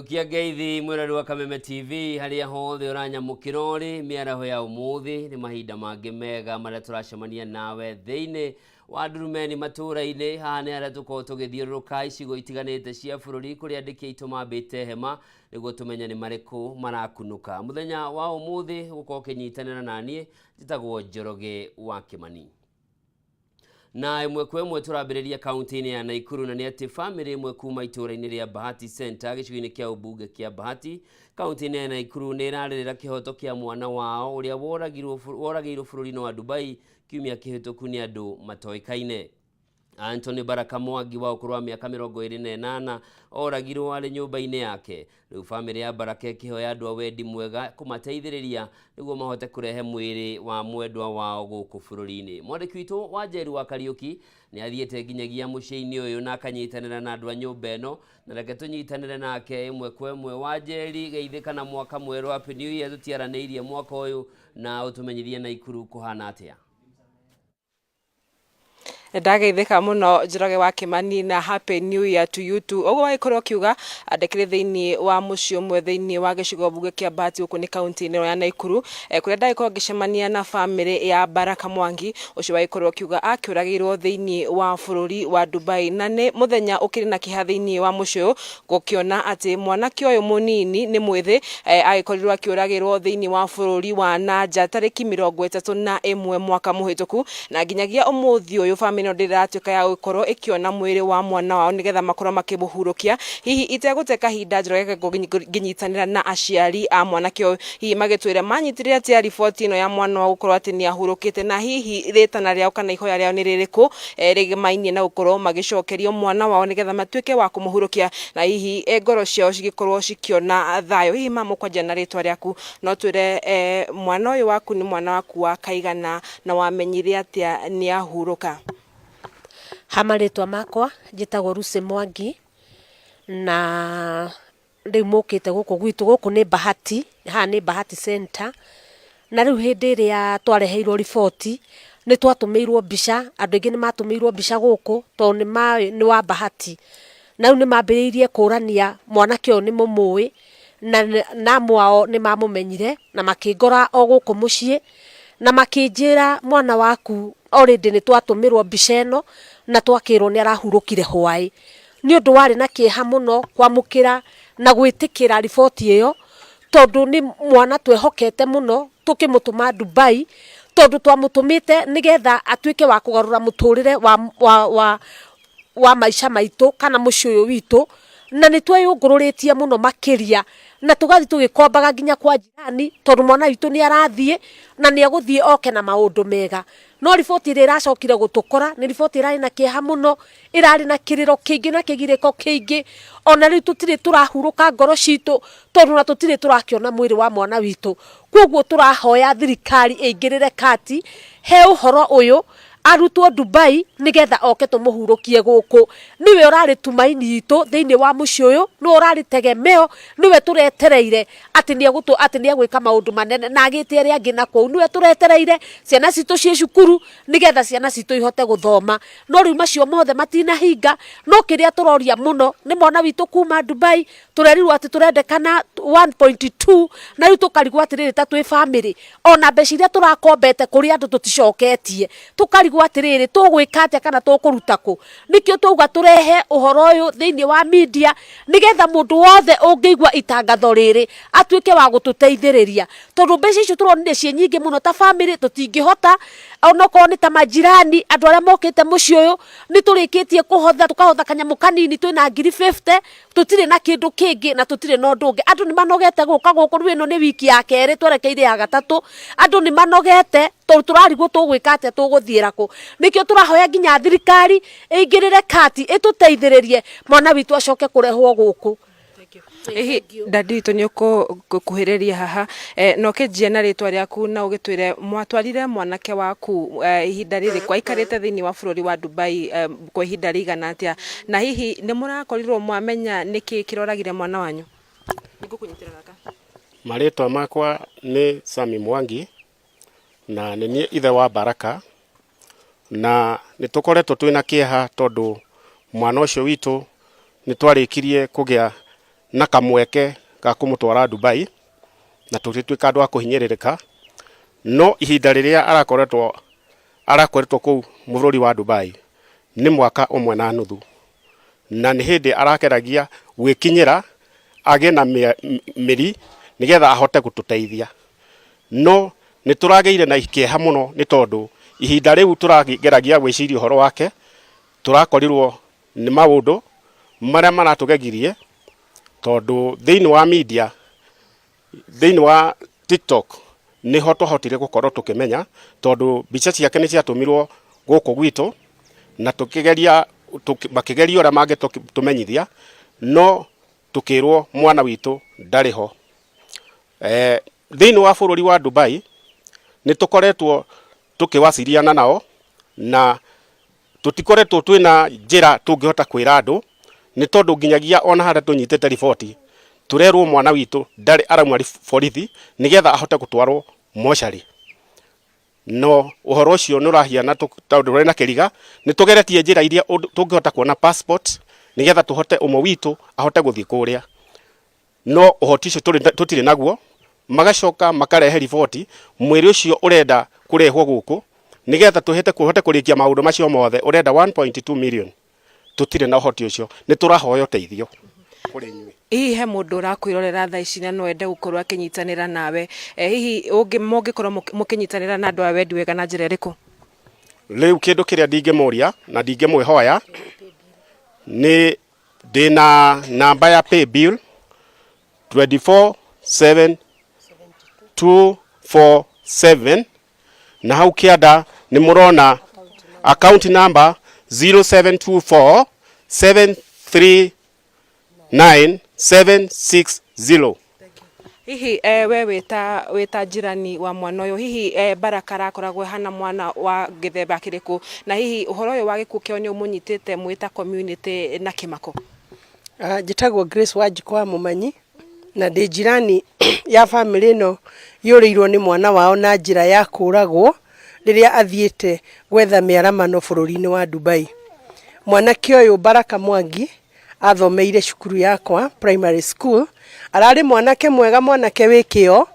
Riukia geithi mwirari wa Kameme TV haria hothe uranyamukirori miaraho ya umuthi ni mahinda mangi mega maria turacemania nawe thiini wa ndurumeni matura-ini haha ni haria tukorwo tugithiururuka icigo itiganite cia bururi kuria andiki aitu mambite hema niguo tumenya ni mariku marakunuka muthenya wa umuthi gukorwo kinyitanira nanie njitagwo Njoroge wa Kimani. Na imwe kwa imwe turambiriria kaunti-ini ya Naikuru na ni ati family imwe kuma itura-ini ria Bahati Center gicigo-ini kia ubunge kia Bahati kaunti-ini ya Naikuru ni irarerera kihoto kia mwana wao uria woragirwo bururi-ini wa Dubai kiumia kihituku ni andu matoikaine. Anthony Baraka Mwangi wa ukuru wa miaka 28 oragirwo ari nyumba-ini yake. Riu family ya Baraka ikihoya andu a wendi mwega kumateithiriria niguo mahote kurehe mwiri wa mwendwa wao guku bururi-ini. Mwandiki witu wa Njeri wa Kariuki ni athiete nginyagia mucii-ini uyu na akanyitanira na andu a nyumba eno na reke tunyitanire nake imwe kwa imwe. wa Njeri geithika na mwaka mweru happy new year tutiaraniirie mwaka uyu na utumenyithie Naikuru kuhana atia. Ndageithika muno Njoroge wa Kimani na happy new year to you too. Ogo wagikorwo kiuga andekire thiini wa mucio mwe thiini wa gicigo bunge kia Bahati guku ni kaunti-ini ya Naikuru kuria ndagikorwo ngicemania na family ya Baraka Mwangi ucio wagikorwo kiuga akiuragirwo thiini wa bururi wa Dubai na ni muthenya ukiri na kiha thiini wa mucio gukiona ati mwanake uyu munini ni mwithi agikorirwo akiuragirwo thiini wa bururi wa nanja tariki 31 mwaka muhituku na nginyagia umuthi uyu family no ndiratuika ya gukorwo ikiona mwiri wa mwana wao nigetha makorwo makimuhurukia hihi iteguteka hinda Njoroge nginyitanira na aciari a mwanake uyu hihi magitwira manyitirira tia riboti ino ya mwana wao gukorwo ati ni ahurukite na hihi ritana riao kana ihoya riao ni ririku rigimainie na gukorwo magicokerio mwana wao nigetha matuike wa kumuhurukia na hihi ngoro ciao cigikorwo cikiona thayo. Hihi mamukwaja na ritwa riaku no twire mwana uyu waku ni mwana waku wa kaigana na wamenyire atia ni ahuruka? Hamaritwa makwa njitagwo Ruse Mwangi na riu mukite guku gwitu guku ni Bahati ha ni Bahati Center na riu hindi ria twareheirwo riboti ni twatumirwo mbica andu ingi ni matumirwo mbica guku to ni wa Bahati na riu ni mambiriirie kurania mwanake ni mumui na mwao ni mamumenyire na makingora o guku mucii na makinjira mwana waku already ni twatumirwo mbica eno na twakirwo ni arahurukire hwai ni undu wari na kieha muno kwamukira na gwitikira riboti iyo tondu ni mwana twehokete muno tukimutuma Dubai tondu twamutumite nigetha atuike wa kugarura muturire wa maisha maitu kana muci uyu witu na ni tweyungururitie muno makiria na tugathi tugikombaga nginya kwa jirani tondu mwana witu ni arathie na ni aguthie oke na maundu mega no riboti ira iracokire gutukora ni riboti irari na kieha muno irari na kiriro kingi na kigiriko kingi ona riu tutire turahuruka ngoro citu tondu na tutire turakiona mwiri wa mwana witu koguo turahoya thirikari ingirire kati he uhoro uyu arutwo Dubai nigetha oke tumuhurukie guku niwe urari tumaini itu thiini wa muci uyu no urari tegemeo niwe turetereire ati ni agwika maundu manene na agite ri angi na kou niwe turetereire ciana citu cie cukuru nigetha ciana citu ihote guthoma no riu macio mothe matina hinga no kiria turoria muno ni mwana witu kuma Dubai turerirwo ati turendekana 1.2 na riu tukarigwo ati riri ta twi family ona mbeca iria turakombete kuri andu tuticoketie tukarigwo atiriri tugwika atia kana tukuruta ku nikio tuga turehe uhoro uyu thiini wa media nigetha mundu wothe ungeigwa itangatho riri atuike wa gututeithiriria tondu mbeca icio turonire cie nyingi muno ta family tutingihota ona ko ni ta majirani andu aria mokite muci uyu ni turikitie kuhotha tukahotha kanyamu kanini twina 50 tutire na kindu kingi na tutire no ndungi andu ni manogete guka guku riu ino ni wiki ya keri twerekeire ya gatatu andu ni manogete tondu turarigwo tugwika atia tuguthiira ku nikio turahoya nginya thirikari ingirire kati ituteithiririe mwana witu acoke kurehwo guku. Dadi to nyoko kuhiriria haha no kenjia na ritwa riaku na ugitwire mwatwarire mwanake waku ihinda riri kwa ikarite thiini wa bururi wa Dubai kwa ihinda rigana atia na hihi ni murakorirwo mwamenya niki kiroragire mwana wanyu? Nigukunyitira gaka maritwa makwa ni Sami Mwangi na ni ithe wa Baraka na nitukoretwo twina kieha tondu mwana ucio witu ni twarikirie kugia na kamweke ga kumutwara Dubai na tutituika andu a kuhinyiririka no ihinda riria arakoretwo kuu bururi wa Dubai ni mwaka umwe na nuthu na ni hindi arakeragia gwikinyira age na miri nigetha ahote gututeithia no ni turageire na ikieha muno ni tondu ihinda riu turageragia gwiciria horo wake turakorirwo ni maundu maria maratugegirie tondu thiini wa media thiini wa TikTok ni hotire gukorwo tukimenya tondu bicha ciake ni ciatumirwo guku gwitu na makigeria ora mange tumenyithia no tukirwo mwana witu ndariho thiini wa bururi wa Dubai ni tukoretwo tukiwasiliana nao na tutikoretwo twina njira tungihota kwira andu ni tondu nginyagia ona hara tunyitete riboti turerwo mwana witu ndari aramwa borithi nigetha ahote gutwarwo mochari no uhoro ucio nurahiana tondu na kiriga ni tugeretie njira iria tungihota kuona passport nigetha tuhote umwe witu ahote guthii kuria no uhoti ucio tutire naguo magacoka makarehe riboti mwiri ucio urenda kurehwo guku nigetha tuhote kurikia maundu macio mothe urenda 1.2 million tutire na uhoti ucio ni turahoya uteithio kuri inyui. Hihi he mundu urakwirorera thaa ici na no ende gukorwo akinyitanira nawe hihi mungikorwo mukinyitanira na andu a wendi wega na njira iriku? Riu kindu kiria ndingemuria na ndingemwihoya ni ndina namba ya pay bill 247247 na hau kianda ni murona account number 0724739760. Hihi we weta jirani wa mwana uyu hihi Baraka arakoragwo hana mwana wa githemba kiriku na hihi uhoro uyu wa gikuo kio ni umunyitite mwita community na kimako? Njitagwo Grace Wanjikwa Mumanyi na ndi jirani ya family no yurirwo ni mwana wao na njira ya kuragwo riria athiete gwetha miaramano bururi-ini wa Dubai. Mwanake uyu Baraka Mwangi athomeire cukuru yakwa primary school, arari mwanake mwega, mwanake wikio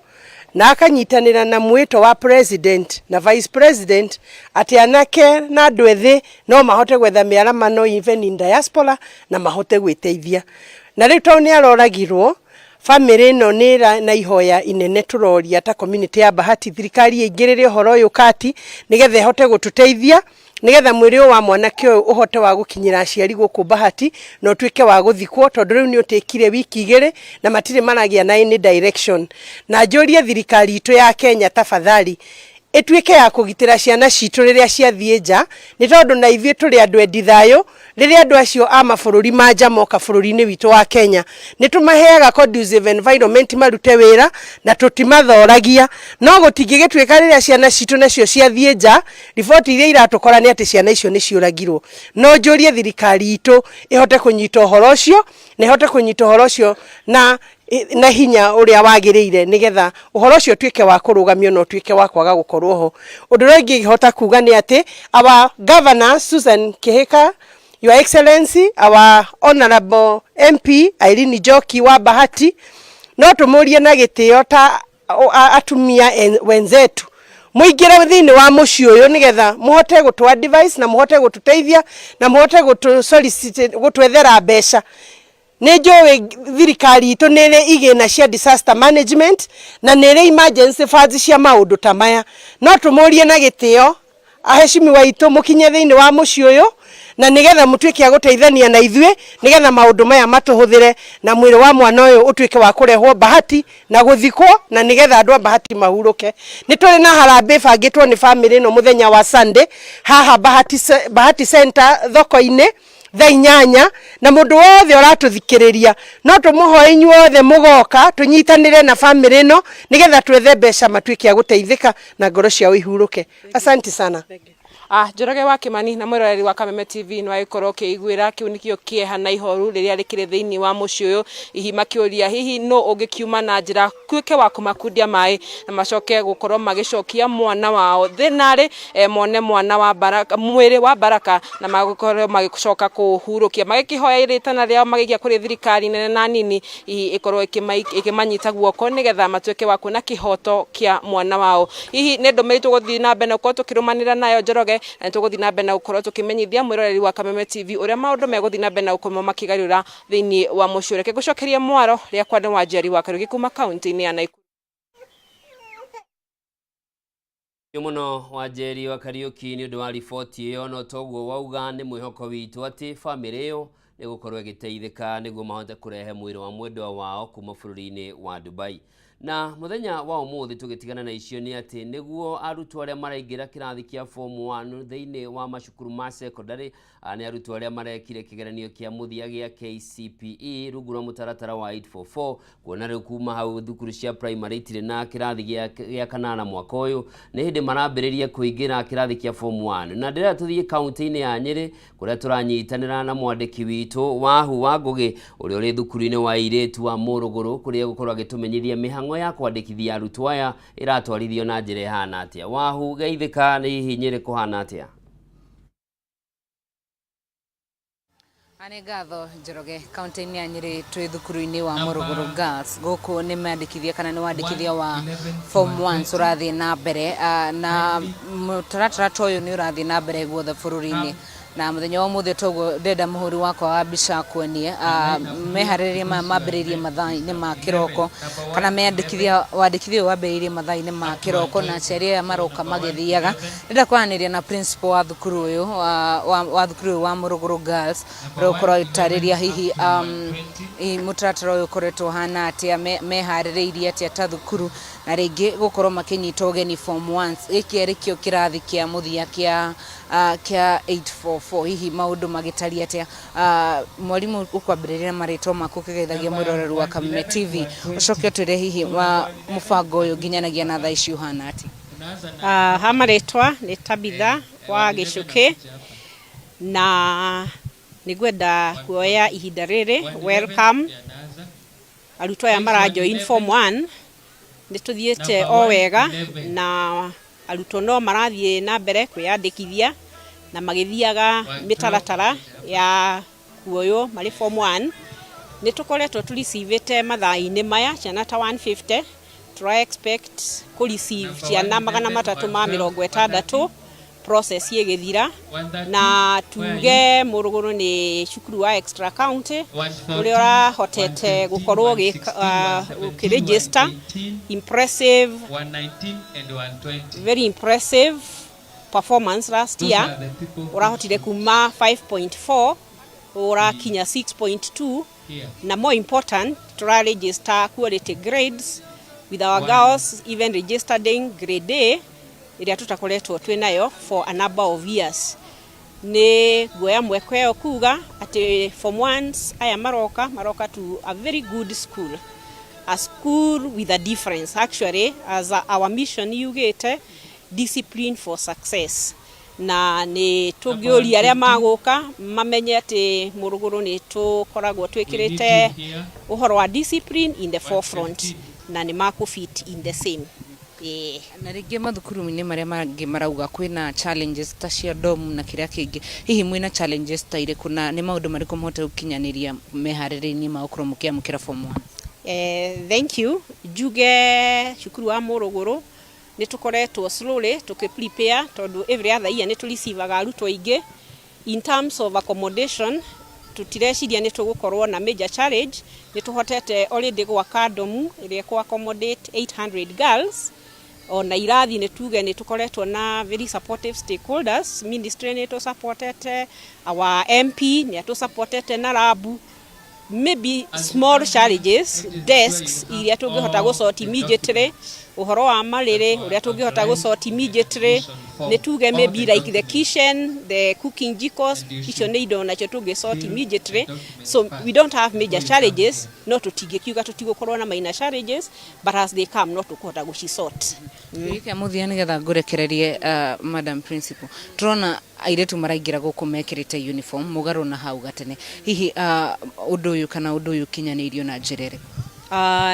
na akanyitanira na mwito wa president na vice president ati anake na andu ethi no mahote gwetha miaramano even in diaspora na mahote gwiteithia. Na riu to ni aroragirwo family no ni na ihoya inene turoria ta community ya Bahati thirikari ingirire horo uyu kati nigetha hote gututeithia nigetha mwiri wa mwanake uyu uhote wa gukinyira aciari guku Bahati no twike wa guthikwo tondu riu ni utikire wiki igiri na matire maragia na any direction. Na njurie thirikari itu ya Kenya tafadhali etwike ya kugitira ciana citu riria ciathie nja ni tondu na ithie turi andu endi thayo riria andu acio a mabururi manja moka bururi-ini witu wa Kenya ni tumaheaga conducive environment marute wira na tutimathoragia no gutingigitwika riria ciana citu nacio ciathie nja riboti iria iratukora ni ati ciana icio ni ciuragirwo. No njurie thirikari itu ihote kunyita uhoro ucio na ihote kunyita uhoro ucio na hinya uria wagiriire nigetha uhoro ucio twike wa kurugamio no twike wa kwaga gukorwo ho. Undu ringi hota kuga ni ati our governor Susan Kihika, Your Excellency, our honorable MP Irene Njoki wa Bahati, no tumurie na gitio ta atumia wenzetu muingira thiini wa mucio uyu nigetha muhote gutu advice na muhote gututeithia na muhote gutu solicit gutwethera mbeca. Nejowe thirikari itu nere igina cia disaster management na nere emergency funds cia maundu tamaya no tumurie na gitio aheshimi wa itu mukinye thiini wa mucio uyu na nigetha mutwike ya guteithania na ithue nigetha maundu maya matuhuthire na mwiri wa mwana uyu utwike wa kurehwo Bahati na guthikwo na nigetha andu a Bahati mahuruke. Ni turi na harambe bangitwo ni family no muthenya wa Sunday haha Bahati Center thoko-ini thaa 8 na mundu wothe uratuthikiriria no tumuhoe inyuothe mugoka tunyitanire na family no nigetha twethe mbeca matwike ya guteithika na ngoro cia ihuruke. Asante sana. Njoroge wa Kimani na mwiroreri wa Kameme TV no aikorwo kiiguira kiu nikio kieha na ihoru riria rikire thiini wa muci uyu hihi makiuria hihi no ungikiuma na njira kwike wa kumakundia mai na macoke gukorwo magicokia mwana wao thinari mone mwana wa Baraka mwiri wa Baraka na magukorwo magicoka kuhurukia magikihoya iritana riao magigia kuri thirikari nene na nini ikorwo ikimanyita guoko nigetha matuike wa kuona kihoto kia mwana wao hihi ne ndomeri tuguthii na mbere ko tukirumanira nayo Njoroge na tuguthii na mbere na ukorwo tukimenyithia mwiroreri wa Kameme TV uria maundu meguthii na mbere na ukomo makigarura thiini wa mucio reke gucokeria mwaro ria kwande wa Njeri wa Karugi kuma county-ini ya Naikuru. Muno wa Njeri wa Kariuki ni undu wa riboti iyo no toguo wauga ni mwihoko witu ati family iyo ni gukorwo giteithika niguo mahote kurehe mwiri wa mwendwa wao kuma bururi-ini wa Dubai. Na muthenya wa umuthi tugitigana na icio ni ati niguo arutwo aria maraingira kirathi kia form 1 thiini wa macukuru ma secondary ni arutwo aria marekire kigeranio kia muthia gia KCPE rugura mutaratara wa 844 kuona riu kuma hau thukuru cia primary itire na kirathi gia kanana mwaka uyu ni hindi marambiriria kuingira kirathi kia form 1 na ndira tuthie county-ini ya Nyeri kuria turanyitanira na mwandiki witu Wahu wa Ngugi uria uri thukuru-ini wa Iretu wa Muruguru kuria gukorwo agitumenyithia mihango ya kwandikithia arutwo aya iratwarithio na njira ihana atia. Wahu geithika ni hihi Nyeri kuhana atia? Ane gatho Njoroge county-ini ya Nyeri twi thukuru-ini wa Muruguru Girls guku ni mandikithia kana ni wandikithia wa form 1 urathi na mbere na mutaratara toyo ni urathi na mbere guothe bururi-ini na muthenya wa muthi toguo ndenda muhuri wakwa wa mbica kuonie meharĩrĩria mambĩrĩrie mathaa-inĩ ma kiroko kana wandikithia wambĩrĩrie mathaa-inĩ ma kiroko na aciari aya maroka magĩthiaga ndenda kwaranĩria na principal wa thukuru uyu wa Muruguru Girls rokorwo itarĩria hihi mutaratara uyu ukoretwo hana atia meharĩrĩirie atia ta thukuru na ringi gukorwo makinyita ugeni form 1 giki arikio kirathi kia muthia kia 844 hihi maundu magitaria atia mwalimu ukwambiriria maritwa maku kigeithagia mwiroreri wa Kameme TV ucoke twire hihi mubango uyu nginyanagia na thaa ici uhana ati hamaritwa ni Tabitha wa Gicuki na nigwenda kuoya ihinda riri welcome arutwo aya mara join form 1 nituthiete o wega na arutwo no marathie na mbere kwiyandikithia na magithiaga mitaratara ya kuoyo mari form 1 nitukoretwo tureceive mathaa-ini maya ciana ta 150 try expect ku receive ciana 360 process yegithira na tuge Muruguru ni cukuru wa extra county uria urahotete gukorwo ukiregister impressive 119 and 120 very impressive performance last year urahotire kuma 5.4 urakinya 6.2 na more important to register quality grades with our girls even registering grade A iria tutakoretwo twinayo for a number of years ni goya mwekeo kuga ati form 1s aya maroka to a very good school, a school with a difference actually, as our mission yugete discipline for success na ni tugiuri aria maguka mamenye ati Muruguru ni tukoragwo twikirite uhoro wa discipline in the forefront na ni makufit in the same. Na ringi mathukuru-ini maria mangi marauga kwina challenges ta cia dom na kiria kingi hihi mwina challenges ta iriku na ni maundu mariku muhote gukinyaniria meharĩrĩria ma ukoro mukiamukira form 1? Thank you. Juge cukuru wa Muruguru ni tukoretwo slowly tukiprepare tondu every other year ni tureceivaga arutwo aingi in terms of accommodation tutireciria ni tugukorwo na major challenge ni tuhotete already gwaka domu iria ku accommodate 800 girls ona irathi ni tuge ni tukoretwo na very supportive stakeholders. Ministry ni to supported, our MP ni to supported na labu, maybe small challenges desks iria tungihota gusort immediately uhoro wa marire uria tungihota gu sort immediately ni tuge maybe like the kitchen, the cooking jikos, icio ni indo nacio tungi sort immediately, so we don't have major challenges, no tutingikiuga tutigukorwo na minor challenges, but as they come no tukuhota gucisort. Ike muthia nigetha ngurekererie Madam Principal, turona airetu maraingira guku mekirite uniform mugaru na hau gatene, hihi undu uyu kana undu uyu kinyanirio na njirere?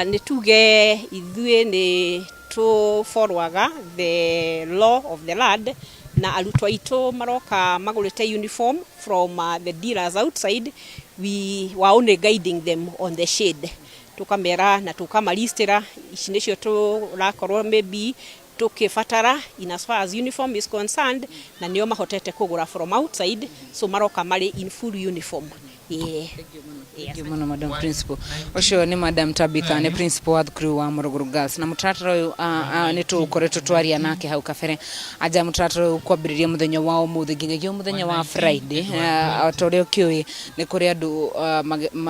Ni tuge ithuĩ ni to forwaga the law of the land, na arutwo aitũ maroka magurite uniform from the dealers outside. We were only guiding them on the shade, tukamera na tukamaristira ici nicio turakorwo maybe tukibatara in as far as uniform is concerned, na nio mahotete kugura from outside, so maroka mari in full uniform. Yeah. Thank you muno Madam Principal. Ocio ni Madam Tabitha ni Principal wa thukuru wa Morogoro Girls, na mutatara uyu ni tukoretwo twaria nake hau kabere aja mutatara uyu kwambiriria muthenya wa umuthi nginyagia muthenya wa Friday. Atorio kiui ni kuri andu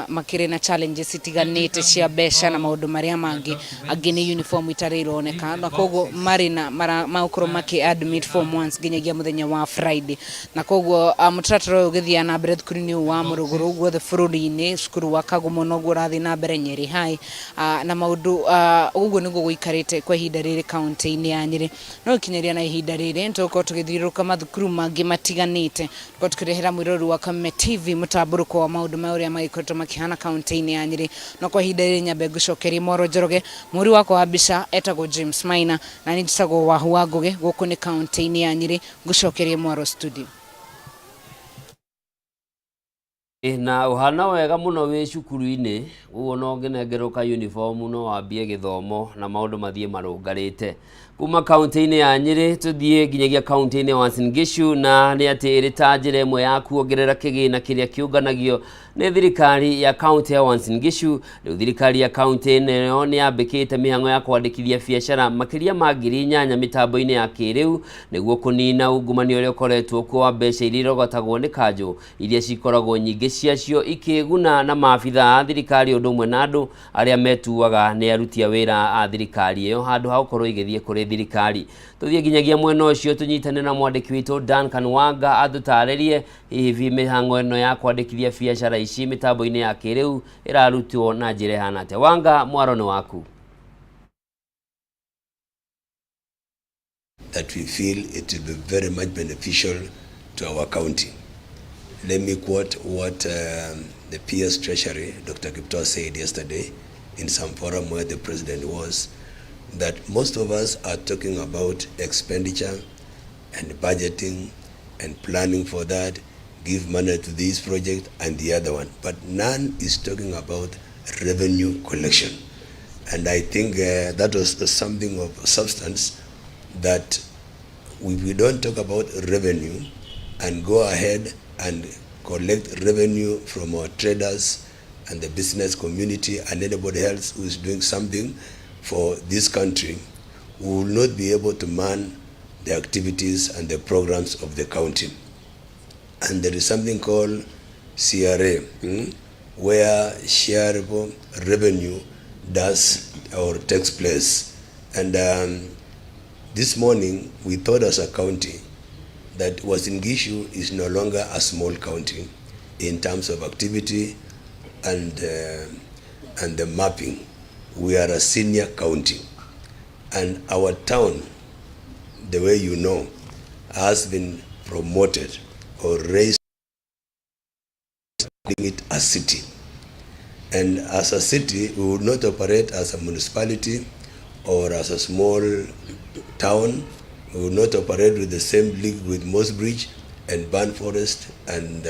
makire na challenges itiganite cia besha na maundu maria mangi agini uniform itari ironeka, na koguo mari na maukoro maki admit form once nginyagia muthenya wa Friday, na koguo mutatara uyu githia na mbere thukuru wa Morogoro guo the bururi-ini cukuru wa Kagumo no gurathi na mbere Nyeri High, na maundu uguo niguo guikarite kwa ihinda riri kaunti-ini ya Nyeri. No kinyeria na ihinda riri ntuko tugithiruka mathukuru mangi matiganite, tuko tukirehera mwirori wa Kameme TV mutamburuko wa maundu mauria magikoretwo makihana kaunti-ini ya Nyeri. No kwa ihinda riri nyambe gucokeria Moro Njoroge, muri wako wa mbica etagwo James Maina, na ni njitagwo Wahu wa Ngugi, guku ni kaunti-ini ya Nyeri. Gucokeria Moro studio. Na uhana wega muno wi cukuru-ini uguo no ngenengeruka uniform no wambie githomo na maundu mathie marungarite kuma kaunti-ini ya Nyeri tuthie nginyagia kaunti-ini ya Uasin Gishu, na ni ati iri ta njira imwe ya kuongerera kigina kiria kiunganagio ni thirikari ya kaunti ya Uasin Gishu. Riu thirikari ya kaunti ino ni yambikite mihango ya kwandikithia biashara makiria ma 8,000 mitambo-ini ya kiriu niguo kunina ungumania uria ukoretwo kuo wa mbeca iria irogotagwo ni kanjo iria cikoragwo nyingi ciacio ikiguna na maabitha a thirikari undu umwe na andu aria metuaga ni aruti a wira a thirikari iyo handu ha gukorwo igithie kuri thirikari. Tuthie nginyagia mwena ucio tunyitane na mwandiki witu Duncan Wanga adutarerie hivi mihango ino ya kwandikithia biashara ici mitambo-ini ya kiriu irarutwo na njira hana atia. Wanga, mwaro ni waku. That we feel it will be very much beneficial to our county. Let me quote what the PS Treasury, Dr. Kipto, said yesterday in some forum where the president was, that most of us are talking about expenditure and budgeting and planning for that, give money to this project and the other one, but none is talking about revenue collection. And I think that was something of substance, that we don't talk about revenue and go ahead and collect revenue from our traders and the business community and anybody else who is doing something for this country, we will not be able to man the activities and the programs of the county. And there is something called CRA, where shareable revenue does or takes place. And this morning we thought as a county that Uasin Gishu is no longer a small county in terms of activity and the mapping. We are a senior county, and our town, the way you know, has been promoted or raised, it a city. And as a city, we would not operate as a municipality or as a small town. We would not operate with the same league with Mossbridge and Burn Forest and